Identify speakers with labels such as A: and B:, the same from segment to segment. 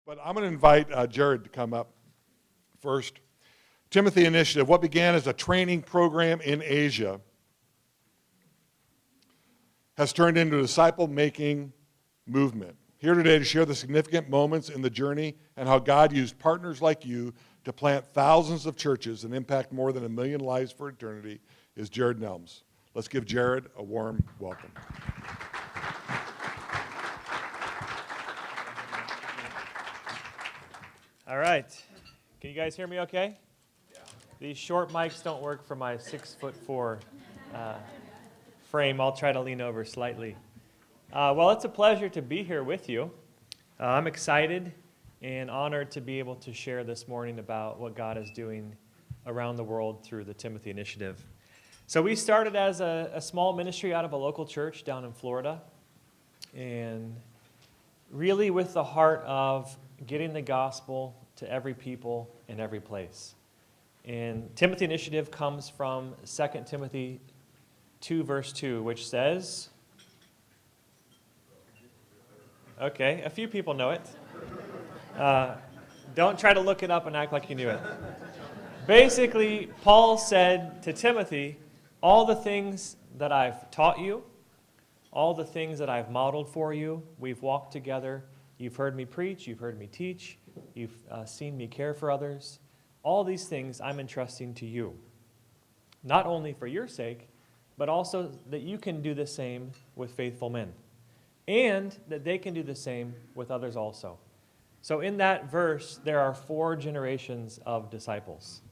A: But I'm going to invite Jared to come up first. Timothy Initiative, what began as a training program in Asia, has turned into a disciple-making movement. Here today to share the significant moments in the journey and how God used partners like you to plant thousands of churches and impact more than 1 million lives for eternity is Jared Nelms. Let's give Jared a warm welcome.
B: All right. Can you guys hear me okay? Yeah. These short mics don't work for my 6'4" frame. I'll try to lean over slightly. Well, it's a pleasure to be here with you. I'm excited and honored to be able to share this morning about what God is doing around the world through the Timothy Initiative. So we started as a small ministry out of a local church down in Florida, and really with the heart of getting the gospel to every people in every place. And Timothy Initiative comes from 2 Timothy 2, verse 2, which says, okay, a few people know it. Don't try to look it up and act like you knew it. Basically, Paul said to Timothy, all the things that I've taught you, all the things that I've modeled for you, we've walked together, you've heard me preach, you've heard me teach, you've seen me care for others. All these things I'm entrusting to you, not only for your sake, but also that you can do the same with faithful men, and that they can do the same with others also. So in that verse, there are 4 generations of disciples.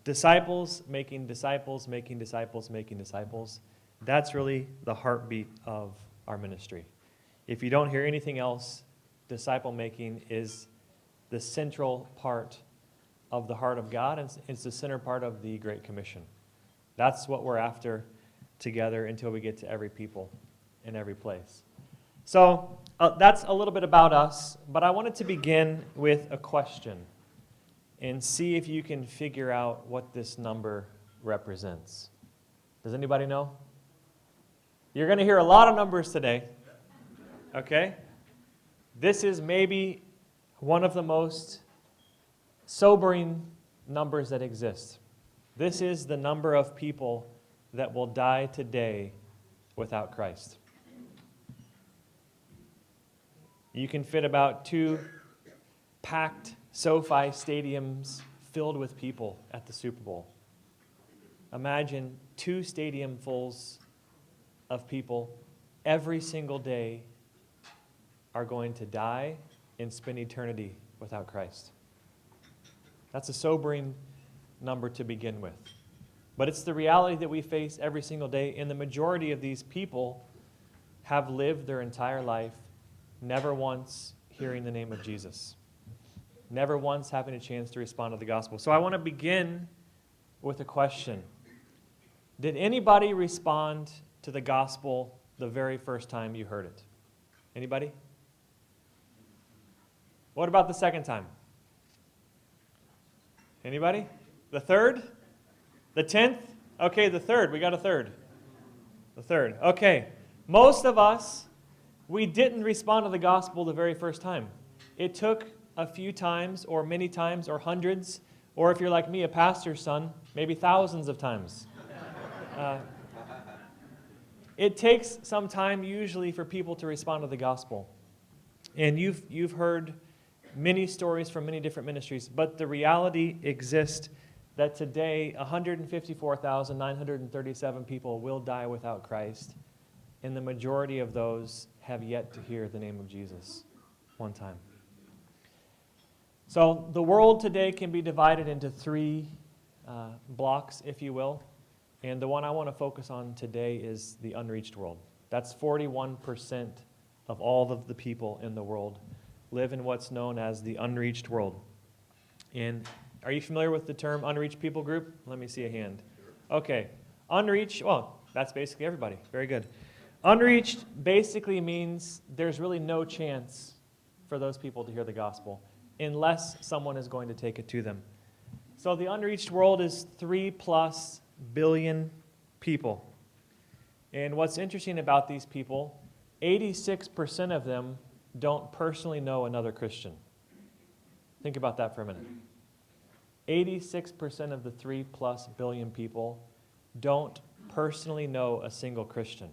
B: Disciples making disciples, making disciples, making disciples. That's really the heartbeat of our ministry. If you don't hear anything else, disciple making is the central part of the heart of God, and it's the center part of the Great Commission. That's what we're after together until we get to every people in every place. So that's a little bit about us, but I wanted to begin with a question and see if you can figure out what this number represents. Does anybody know? You're going to hear a lot of numbers today, okay? This is maybe one of the most sobering numbers that exist. This is the number of people that will die today without Christ. You can fit about 2 packed SoFi stadiums filled with people at the Super Bowl. Imagine 2 stadiumfuls of people every single day are going to die and spend eternity without Christ. That's a sobering number to begin with. But it's the reality that we face every single day, and the majority of these people have lived their entire life never once hearing the name of Jesus, never once having a chance to respond to the gospel. So I want to begin with a question. Did anybody respond to the gospel the very first time you heard it? Anybody? What about the second time? Anybody? The third? The 10th? Okay, the third. We got a third. The third. Okay. Most of us, we didn't respond to the gospel the very first time. It took a few times, or many times, or hundreds, or if you're like me, a pastor's son, maybe thousands of times. It takes some time usually for people to respond to the gospel. And you've heard many stories from many different ministries, but the reality exists that today 154,937 people will die without Christ, and the majority of those have yet to hear the name of Jesus one time. So the world today can be divided into 3 blocks, if you will, and the one I want to focus on today is the unreached world. That's 41% of all of the people in the world live in what's known as the unreached world. And are you familiar with the term unreached people group? Let me see a hand. Okay. Unreached, well, that's basically everybody. Very good. Unreached basically means there's really no chance for those people to hear the gospel unless someone is going to take it to them. So the unreached world is 3+ billion people. And what's interesting about these people, 86% of them don't personally know another Christian. Think about that for a minute. 86% of the 3+ billion people don't personally know a single Christian.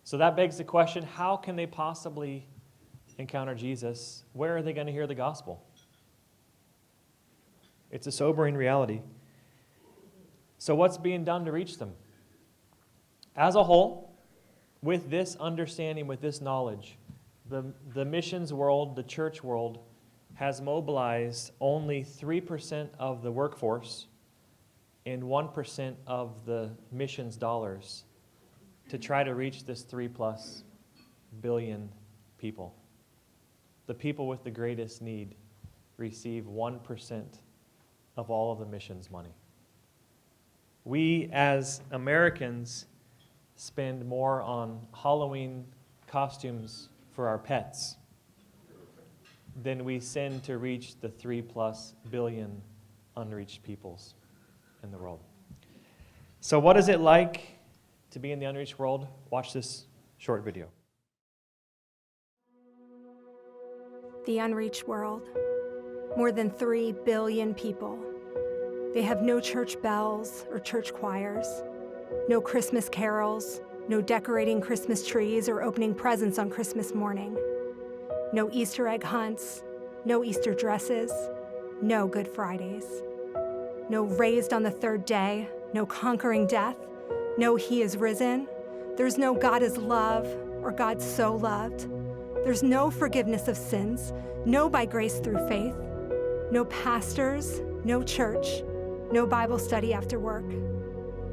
B: So that begs the question, how can they possibly encounter Jesus? Where are they going to hear the gospel? It's a sobering reality. So what's being done to reach them? As a whole, with this understanding, with this knowledge, the missions world, the church world, has mobilized only 3% of the workforce and 1% of the missions dollars to try to reach this 3+ billion people. The people with the greatest need receive 1% of all of the missions money. We as Americans spend more on Halloween costumes for our pets than we send to reach the 3+ billion unreached peoples in the world. So what is it like to be in the unreached world? Watch this short video.
C: The unreached world. More than 3 billion people. They have no church bells or church choirs, no Christmas carols, no decorating Christmas trees or opening presents on Christmas morning, no Easter egg hunts, no Easter dresses, no Good Fridays, no raised on the third day, no conquering death, no He is risen. There's no God is love or God so loved. There's no forgiveness of sins, no by grace through faith, no pastors, no church, no Bible study after work,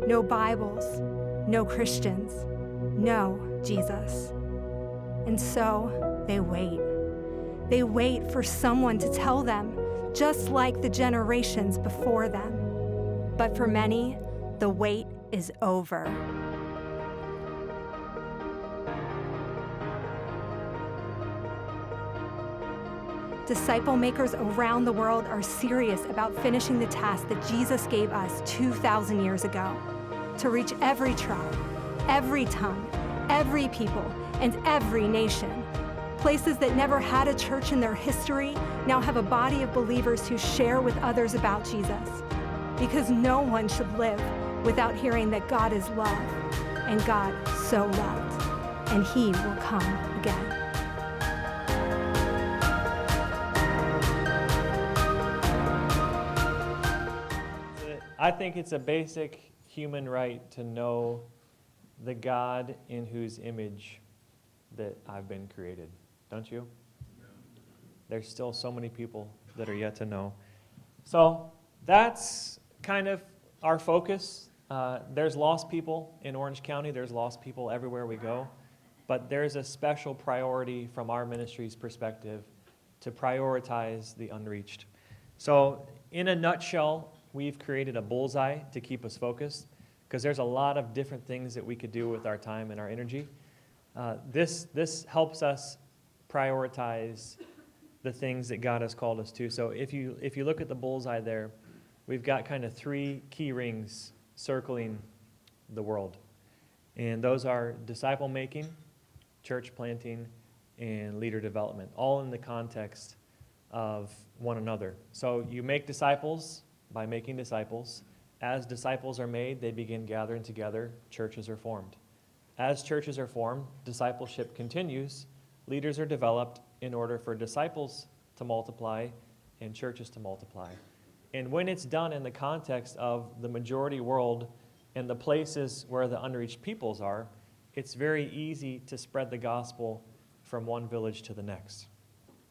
C: no Bibles, no Christians, no Jesus. And so they wait. They wait for someone to tell them, just like the generations before them. But for many, the wait is over. Disciple makers around the world are serious about finishing the task that Jesus gave us 2,000 years ago, to reach every tribe, every tongue, every people, and every nation. Places that never had a church in their history now have a body of believers who share with others about Jesus. Because no one should live without hearing that God is love, and God so loved, and He will come again.
B: I think it's a basic human right to know the God in whose image that I've been created. Don't you? There's still so many people that are yet to know. So that's kind of our focus. There's lost people in Orange County. There's lost people everywhere we go. But there's a special priority from our ministry's perspective to prioritize the unreached. So in a nutshell, we've created a bullseye to keep us focused, because there's a lot of different things that we could do with our time and our energy. This helps us prioritize the things that God has called us to. So if you look at the bullseye there, we've got kind of 3 key rings circling the world. And those are disciple making, church planting, and leader development, all in the context of one another. So you make disciples by making disciples. As disciples are made, they begin gathering together, churches are formed. As churches are formed, discipleship continues, leaders are developed in order for disciples to multiply and churches to multiply. And when it's done in the context of the majority world and the places where the unreached peoples are, it's very easy to spread the gospel from one village to the next.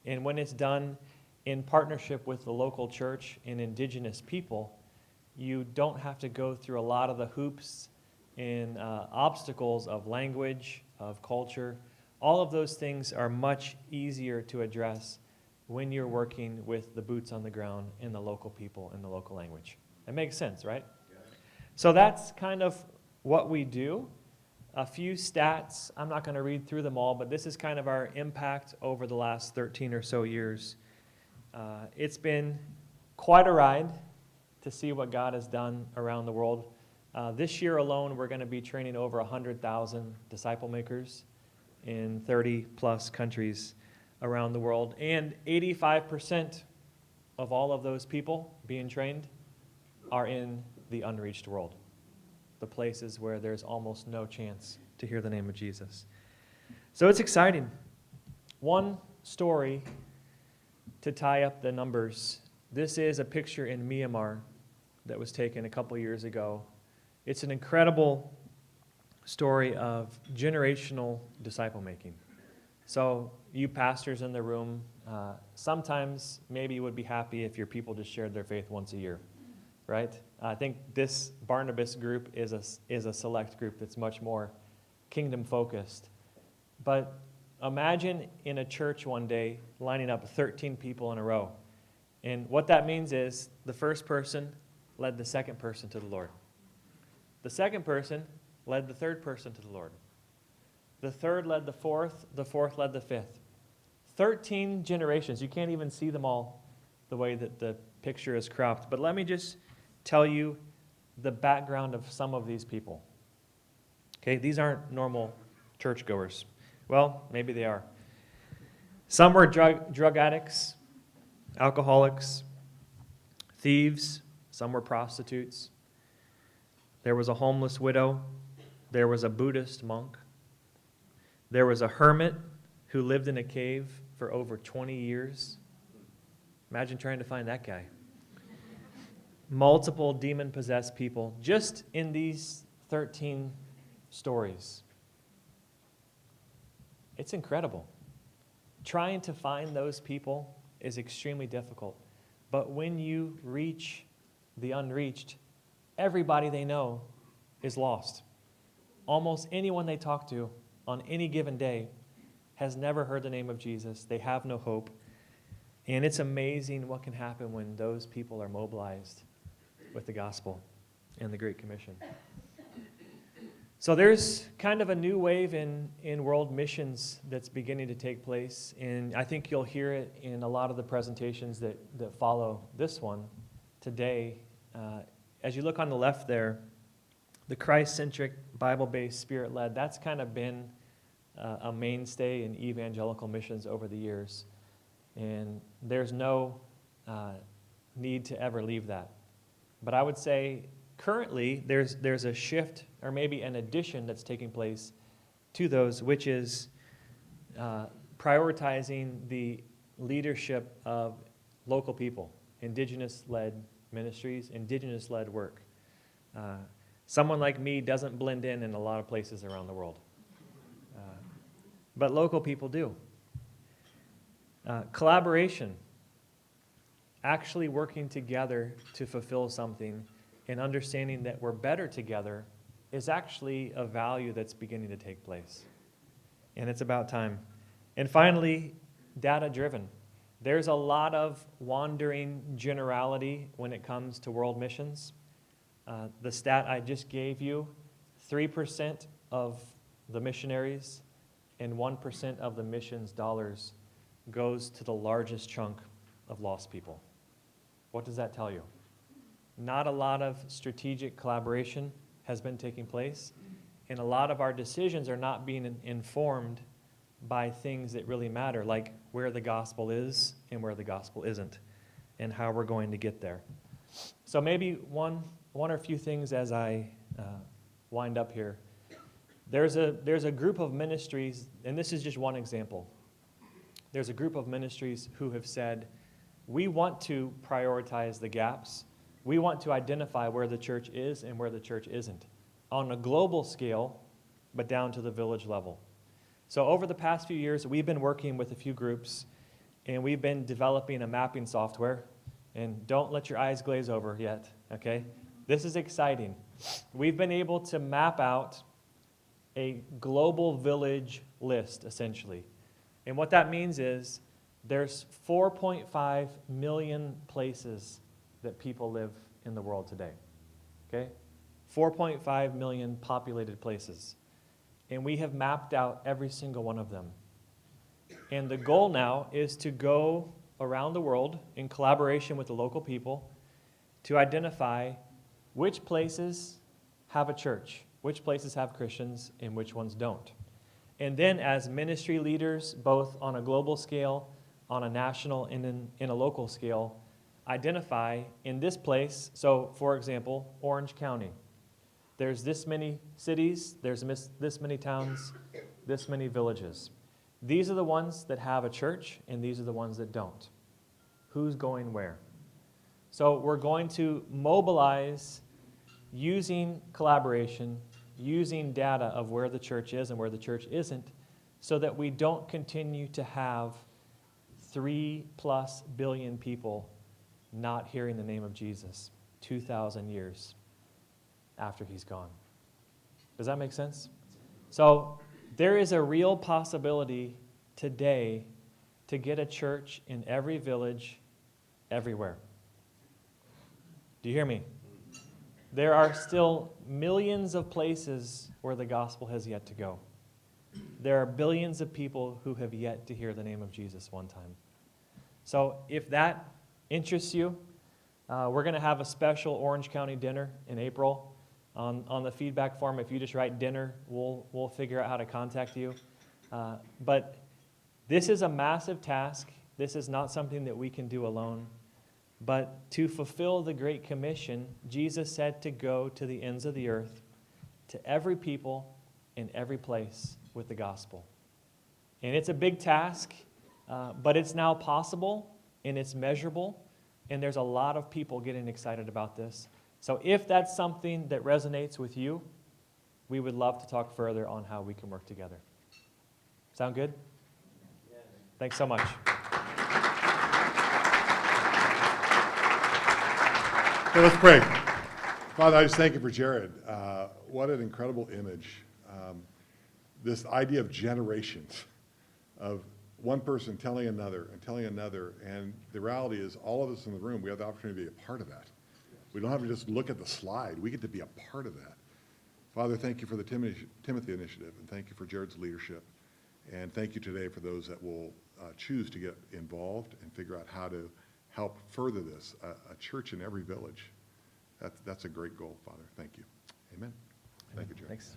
B: And when it's done in partnership with the local church and indigenous people, you don't have to go through a lot of the hoops and obstacles of language, of culture. All of those things are much easier to address when you're working with the boots on the ground and the local people in the local language. That makes sense, right? Yeah. So that's kind of what we do. A few stats, I'm not going to read through them all, but this is kind of our impact over the last 13 or so years. It's been quite a ride to see what God has done around the world. This year alone, we're going to be training over 100,000 disciple makers. in 30-plus countries around the world. And 85% of all of those people being trained are in the unreached world, the places where there's almost no chance to hear the name of Jesus. So it's exciting. One story to tie up the numbers. This is a picture in Myanmar that was taken a couple years ago. It's an incredible story of generational disciple making. So you pastors in the room, sometimes maybe you would be happy if your people just shared their faith once a year, right? I think this Barnabas group is a select group that's much more kingdom focused. But imagine in a church one day lining up 13 people in a row. And what that means is the first person led the second person to the Lord. The second person led the third person to the Lord. The third led the fourth led the fifth. 13 generations. You can't even see them all the way that the picture is cropped. But let me just tell you the background of some of these people. Okay, these aren't normal churchgoers. Well, maybe they are. Some were drug addicts, alcoholics, thieves. Some were prostitutes. There was a homeless widow. There was a Buddhist monk. There was a hermit who lived in a cave for over 20 years. Imagine trying to find that guy. Multiple demon-possessed people just in these 13 stories. It's incredible. Trying to find those people is extremely difficult. But when you reach the unreached, everybody they know is lost. Almost anyone they talk to on any given day has never heard the name of Jesus. They have no hope. And it's amazing what can happen when those people are mobilized with the gospel and the Great Commission. So there's kind of a new wave in world missions that's beginning to take place. And I think you'll hear it in a lot of the presentations that follow this one today. As you look on the left there, the Christ-centric, Bible-based, Spirit-led, that's kind of been a mainstay in evangelical missions over the years. And there's no need to ever leave that. But I would say currently there's a shift or maybe an addition that's taking place to those, which is prioritizing the leadership of local people, indigenous-led ministries, indigenous-led work. Someone like me doesn't blend in a lot of places around the world. But local people do. Collaboration, actually working together to fulfill something and understanding that we're better together is actually a value that's beginning to take place. And it's about time. And finally, data-driven. There's a lot of wandering generality when it comes to world missions. The stat I just gave you, 3% of the missionaries and 1% of the missions dollars goes to the largest chunk of lost people. What does that tell you? Not a lot of strategic collaboration has been taking place, and a lot of our decisions are not being informed by things that really matter, like where the gospel is and where the gospel isn't, and how we're going to get there. So maybe one or a few things as I wind up here. There's a group of ministries, and this is just one example. There's a group of ministries who have said, we want to prioritize the gaps. We want to identify where the church is and where the church isn't on a global scale, but down to the village level. So over the past few years, we've been working with a few groups, and we've been developing a mapping software. And don't let your eyes glaze over yet, okay? This is exciting. We've been able to map out a global village list, essentially. And what that means is there's 4.5 million places that people live in the world today, okay? 4.5 million populated places. And we have mapped out every single one of them. And the goal now is to go around the world in collaboration with the local people to identify which places have a church, which places have Christians, and which ones don't. And then as ministry leaders, both on a global scale, on a national, and in a local scale, identify in this place, so for example, Orange County. There's this many cities, there's this many towns, this many villages. These are the ones that have a church, and these are the ones that don't. Who's going where? So we're going to mobilize using collaboration, using data of where the church is and where the church isn't, so that we don't continue to have 3+ billion people not hearing the name of Jesus 2,000 years after he's gone. Does that make sense? So there is a real possibility today to get a church in every village, everywhere. Do you hear me? There are still millions of places where the gospel has yet to go. There are billions of people who have yet to hear the name of Jesus one time. So if that interests you, we're going to have a special Orange County dinner in April. On the feedback form, if you just write dinner, we'll figure out how to contact you. But this is a massive task. This is not something that we can do alone. But to fulfill the Great Commission, Jesus said to go to the ends of the earth, to every people in every place with the gospel. And it's a big task, but it's now possible, and it's measurable, and there's a lot of people getting excited about this. So if that's something that resonates with you, we would love to talk further on how we can work together. Sound good? Yeah. Thanks so much.
A: Okay, let's pray. Father, I just thank you for Jared. What an incredible image. This idea of generations, of one person telling another and telling another, and the reality is all of us in the room, we have the opportunity to be a part of that. We don't have to just look at the slide. We get to be a part of that. Father, thank you for the Timothy Initiative, and thank you for Jared's leadership. And thank you today for those that will choose to get involved and figure out how to help further this, a church in every village. That's a great goal, Father. Thank you. Amen. Thank you, Jared.
B: Thanks.